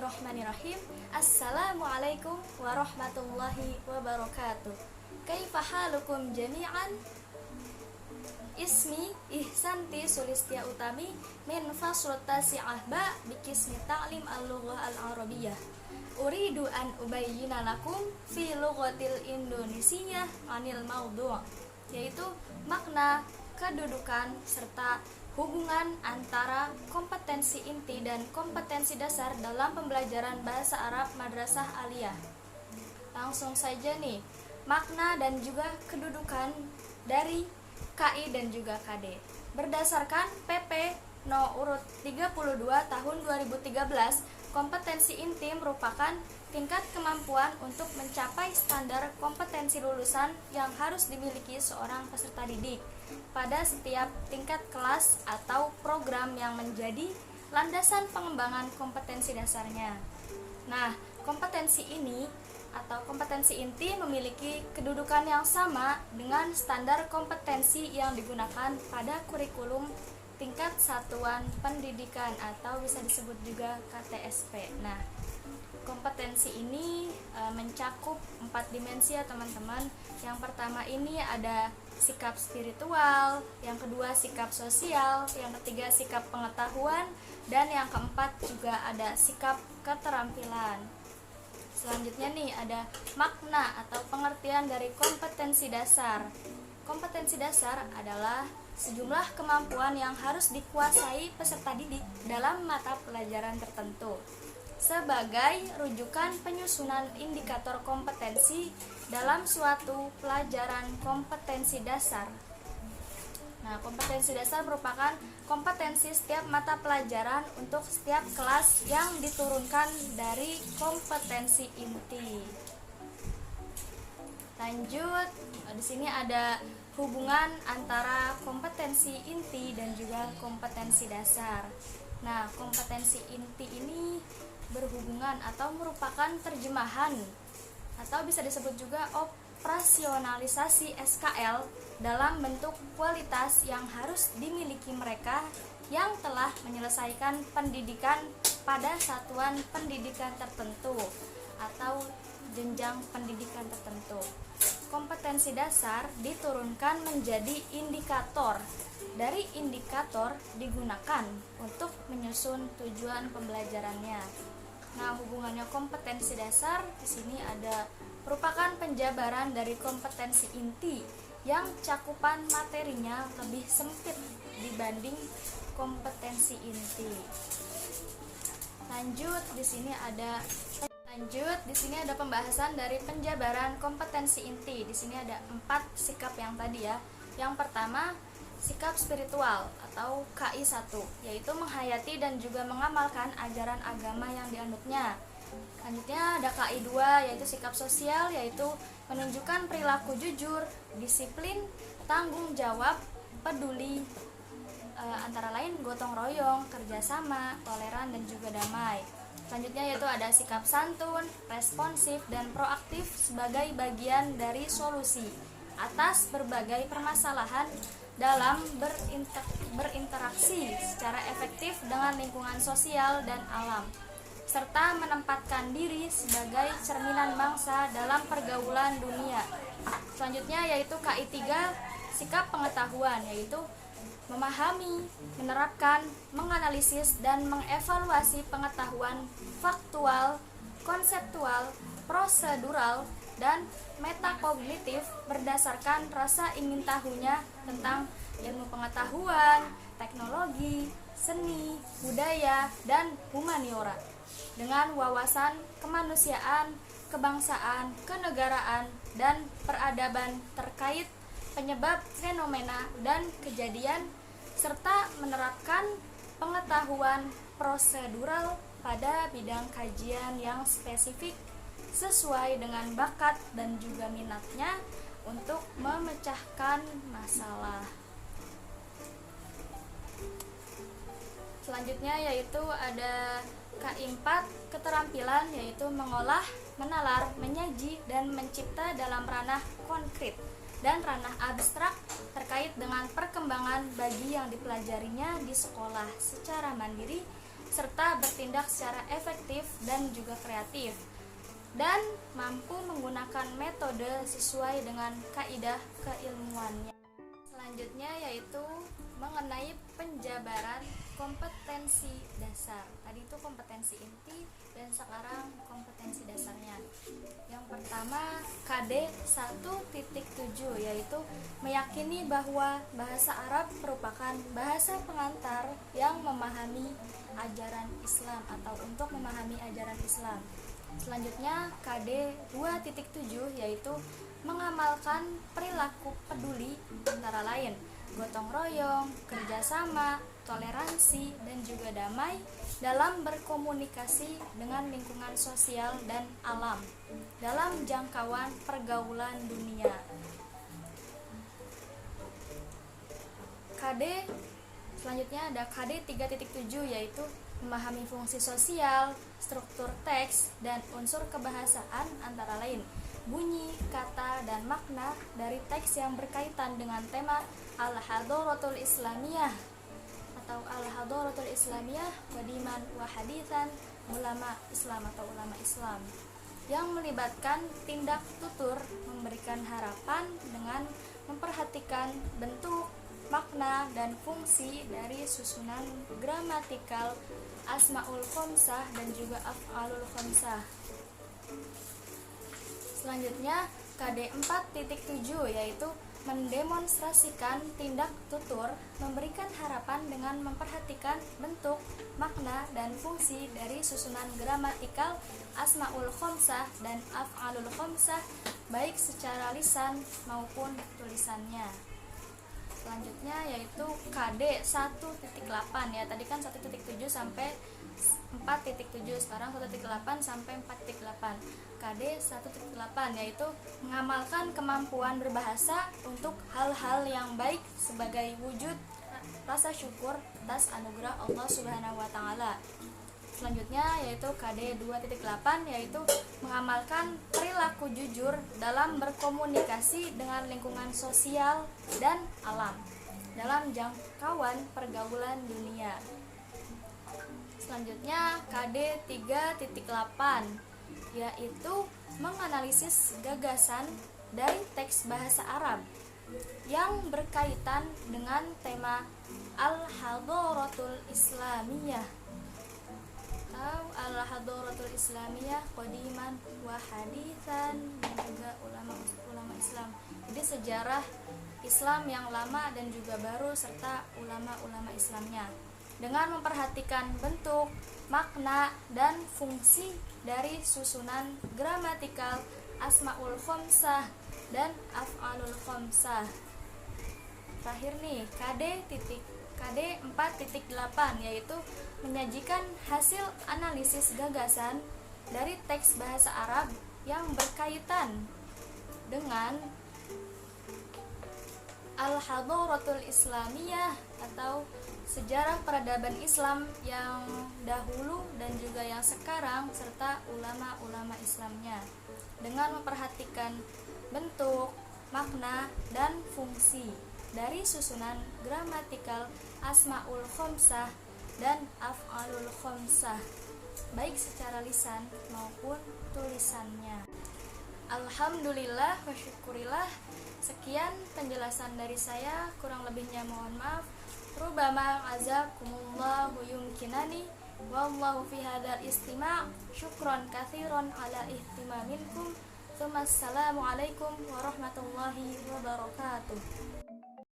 Bismillahirrahmanirrahim. Assalamualaikum warahmatullahi wabarakatuh. Kaifa halukum jami'an? Ismi Ihsanti Sulistia Utami min fasl tasi'ah ba bikismi ta'lim al-lughah al-arabiyyah. Uridu an ubayyina lakum fi lughatil Indonesiyyah anil mawdu', yaitu makna, kedudukan serta hubungan antara kompetensi inti dan kompetensi dasar dalam pembelajaran bahasa Arab Madrasah Aliyah. Langsung saja nih, makna dan juga kedudukan dari KI dan juga KD. Berdasarkan PP No. urut 32 tahun 2013, kompetensi inti merupakan tingkat kemampuan untuk mencapai standar kompetensi lulusan yang harus dimiliki seorang peserta didik pada setiap tingkat kelas atau program yang menjadi landasan pengembangan kompetensi dasarnya. Nah, kompetensi ini atau kompetensi inti memiliki kedudukan yang sama dengan standar kompetensi yang digunakan pada kurikulum tingkat satuan pendidikan atau bisa disebut juga KTSP. Nah, kompetensi ini mencakup 4 dimensi ya teman-teman. Yang pertama ini ada sikap spiritual, yang kedua sikap sosial, yang ketiga sikap pengetahuan, dan yang keempat juga ada sikap keterampilan. Selanjutnya nih ada makna atau pengertian dari kompetensi dasar. Kompetensi dasar adalah sejumlah kemampuan yang harus dikuasai peserta didik dalam mata pelajaran tertentu sebagai rujukan penyusunan indikator kompetensi dalam suatu pelajaran kompetensi dasar. Nah, kompetensi dasar merupakan kompetensi setiap mata pelajaran untuk setiap kelas yang diturunkan dari kompetensi inti. Lanjut, di sini ada hubungan antara kompetensi inti dan juga kompetensi dasar. Nah, kompetensi inti ini berhubungan atau merupakan terjemahan atau bisa disebut juga operasionalisasi SKL dalam bentuk kualitas yang harus dimiliki mereka yang telah menyelesaikan pendidikan pada satuan pendidikan tertentu atau jenjang pendidikan tertentu. Kompetensi dasar diturunkan menjadi indikator. Dari indikator digunakan untuk menyusun tujuan pembelajarannya. Nah, hubungannya kompetensi dasar di sini ada merupakan penjabaran dari kompetensi inti yang cakupan materinya lebih sempit dibanding kompetensi inti. Lanjut, di sini ada pembahasan dari penjabaran kompetensi inti. Di sini ada 4 sikap yang tadi ya. Yang pertama, sikap spiritual atau KI 1, yaitu menghayati dan juga mengamalkan ajaran agama yang dianutnya. Selanjutnya ada KI 2, yaitu sikap sosial, yaitu menunjukkan perilaku jujur, disiplin, tanggung jawab, peduli, antara lain gotong royong, kerjasama, toleran, dan juga damai. Selanjutnya yaitu ada sikap santun, responsif, dan proaktif sebagai bagian dari solusi atas berbagai permasalahan dalam berinteraksi secara efektif dengan lingkungan sosial dan alam, serta menempatkan diri sebagai cerminan bangsa dalam pergaulan dunia. Selanjutnya yaitu KI 3, sikap pengetahuan, yaitu memahami, menerapkan, menganalisis, dan mengevaluasi pengetahuan faktual, konseptual, prosedural, dan metakognitif berdasarkan rasa ingin tahunya tentang ilmu pengetahuan, teknologi, seni, budaya, dan humaniora dengan wawasan kemanusiaan, kebangsaan, kenegaraan, dan peradaban terkait penyebab fenomena dan kejadian, serta menerapkan pengetahuan prosedural pada bidang kajian yang spesifik sesuai dengan bakat dan juga minatnya untuk memecahkan masalah. Selanjutnya yaitu ada KI 4, keterampilan, yaitu mengolah, menalar, menyaji, dan mencipta dalam ranah konkret dan ranah abstrak terkait dengan perkembangan bagi yang dipelajarinya di sekolah secara mandiri serta bertindak secara efektif dan juga kreatif, dan mampu menggunakan metode sesuai dengan kaidah keilmuannya. Selanjutnya yaitu mengenai penjabaran kompetensi dasar. Tadi itu kompetensi inti dan sekarang kompetensi dasarnya. Yang pertama KD 1.7 yaitu meyakini bahwa bahasa Arab merupakan bahasa pengantar yang memahami ajaran Islam atau untuk memahami ajaran Islam. Selanjutnya KD 2.7 yaitu mengamalkan perilaku peduli antara lain gotong royong, kerjasama, toleransi, dan juga damai dalam berkomunikasi dengan lingkungan sosial dan alam dalam jangkauan pergaulan dunia. KD selanjutnya ada KD 3.7 yaitu memahami fungsi sosial, struktur teks, dan unsur kebahasaan antara lain bunyi, kata, dan makna dari teks yang berkaitan dengan tema Al-Hadaratul Islamiyah atau Al-Hadaratul Islamiyah Qadiman wa Hadithan ulama Islam atau ulama Islam yang melibatkan tindak tutur memberikan harapan dengan memperhatikan bentuk, makna, dan fungsi dari susunan gramatikal Asmaul Khamsah dan juga Af'alul Khamsah. Selanjutnya KD 4.7 yaitu mendemonstrasikan tindak tutur memberikan harapan dengan memperhatikan bentuk, makna, dan fungsi dari susunan gramatikal Asmaul Khamsah dan Af'alul Khamsah baik secara lisan maupun tulisannya. Selanjutnya yaitu KD 1.8 ya, tadi kan 1.7 sampai 4.7, sekarang 1.8 sampai 4.8. KD 1.8 yaitu mengamalkan kemampuan berbahasa untuk hal-hal yang baik sebagai wujud rasa syukur atas anugerah Allah Subhanahu wa taala. Selanjutnya yaitu KD 2.8 yaitu mengamalkan perilaku jujur dalam berkomunikasi dengan lingkungan sosial dan alam dalam jangkauan pergaulan dunia. Selanjutnya KD 3.8 yaitu menganalisis gagasan dari teks bahasa Arab yang berkaitan dengan tema Al-Hadaratul Islamiyah atau Al-Hadaratul Islamiyah Qadiman wa Hadithan dan juga ulama Islam. Jadi sejarah Islam yang lama dan juga baru serta ulama-ulama Islamnya dengan memperhatikan bentuk, makna, dan fungsi dari susunan gramatikal Asmaul Khamsah dan Af'alul Khamsah. Terakhir nih KD 4.8 yaitu menyajikan hasil analisis gagasan dari teks bahasa Arab yang berkaitan dengan Al-Hadaratul Islamiyah atau sejarah peradaban Islam yang dahulu dan juga yang sekarang serta ulama-ulama Islamnya dengan memperhatikan bentuk, makna, dan fungsi dari susunan gramatikal Asmaul Khamsah dan Af'alul Khamsah baik secara lisan maupun tulisannya. Alhamdulillah wa syukurillah. Sekian penjelasan dari saya, kurang lebihnya mohon maaf. Rubama azakumullahu yumkinani wallahu fi hadzal istima'. Syukran katsiran ala ihtimaminkum. Assalamualaikum warahmatullahi wabarakatuh.